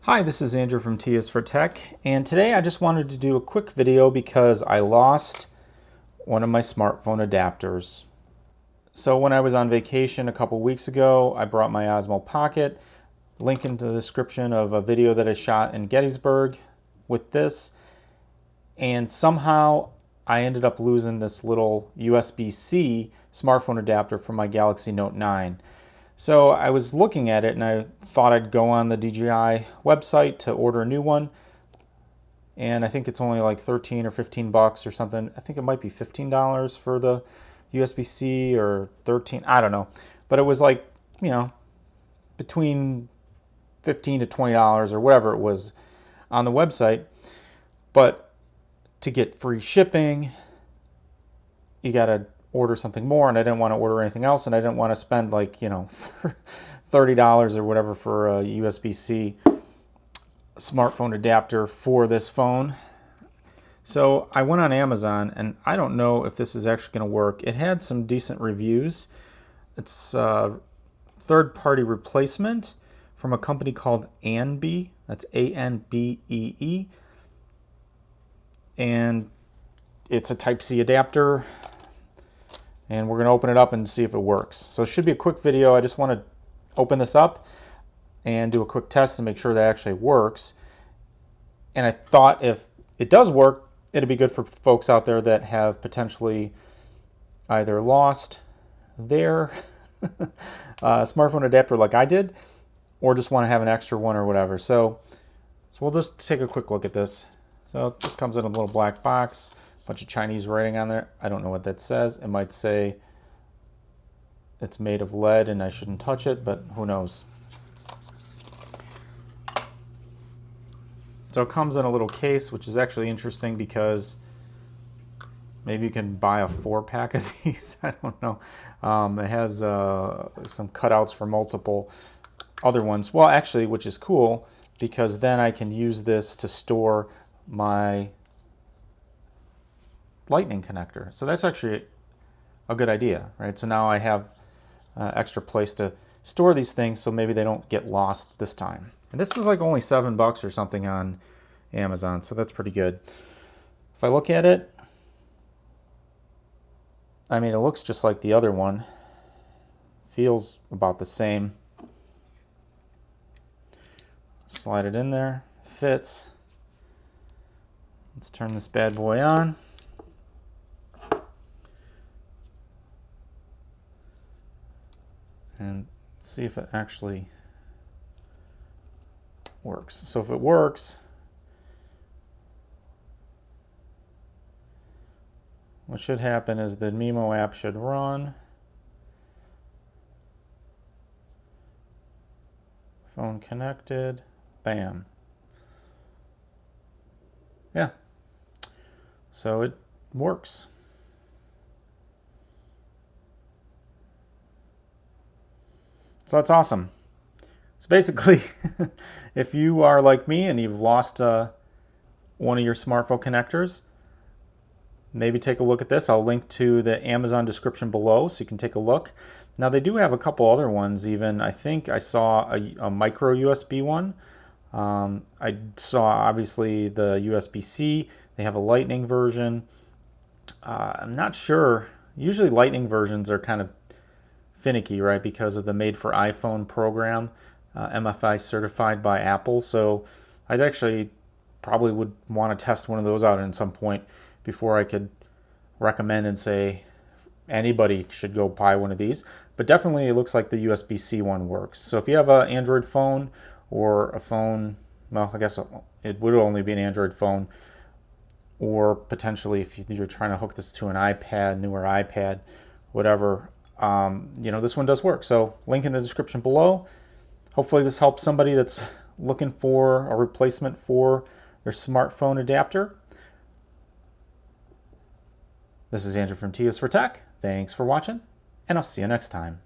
Hi, this is Andrew from T is for Tech, and today I just wanted to do a quick video because I lost one of my smartphone adapters. So when I was on vacation a couple weeks ago, I brought my Osmo Pocket. Link in the description of a video that I shot in Gettysburg with this, and somehow I ended up losing this little USB-C smartphone adapter for my Galaxy Note 9. So I was looking at it and I thought I'd go on the DJI website to order a new one. And I think it's only like 13 or 15 bucks or something. I think it might be $15 for the USB-C or 13, I don't know. But it was like, between $15 to $20 or whatever it was on the website. But to get free shipping, you gotta order something more, and I didn't want to order anything else, and I didn't want to spend like $30 or whatever for a USB-C smartphone adapter for this phone. So I went on Amazon, and I don't know if this is actually going to work. It had some decent reviews. It's a third-party replacement from a company called Anbee. That's A-N-B-E-E, and it's a Type-C adapter. And we're going to open it up and see if it works. So it should be a quick video. I just want to open this up and do a quick test to make sure that actually works. And I thought if it does work, it'd be good for folks out there that have potentially either lost their smartphone adapter like I did, or just want to have an extra one or whatever. So we'll just take a quick look at this. So this comes in a little black box. Bunch of Chinese writing on there. I don't know what that says. It might say it's made of lead and I shouldn't touch it, but who knows. So it comes in a little case, which is actually interesting because maybe you can buy a 4-pack of these. I don't know. It has some cutouts for multiple other ones. Well, actually, which is cool because then I can use this to store my lightning connector. So that's actually a good idea, right? So now I have extra place to store these things so maybe they don't get lost this time. And this was like only $7 or something on Amazon, so that's pretty good. If I look at it, I mean, it looks just like the other one. Feels about the same. Slide it in there, fits. Let's turn this bad boy on. And see if it actually works. So if it works, what should happen is the Mimo app should run. Phone connected. Bam. Yeah. So it works. So that's awesome. So basically, if you are like me and you've lost one of your smartphone connectors, maybe take a look at this. I'll link to the Amazon description below so you can take a look. Now they do have a couple other ones even. I think I saw a micro USB one. I saw obviously the USB-C. They have a Lightning version. I'm not sure. Usually Lightning versions are kind of finicky, right, because of the made for iPhone program, MFI certified by Apple. So I'd actually probably would want to test one of those out at some point before I could recommend and say anybody should go buy one of these. But definitely it looks like the USB-C one works. So if you have an Android phone or a phone, well, I guess it would only be an Android phone, or potentially if you're trying to hook this to an iPad, newer iPad, whatever, this one does work. So link in the description below. Hopefully this helps somebody that's looking for a replacement for their smartphone adapter. This is Andrew from T is for Tech. Thanks for watching, and I'll see you next time.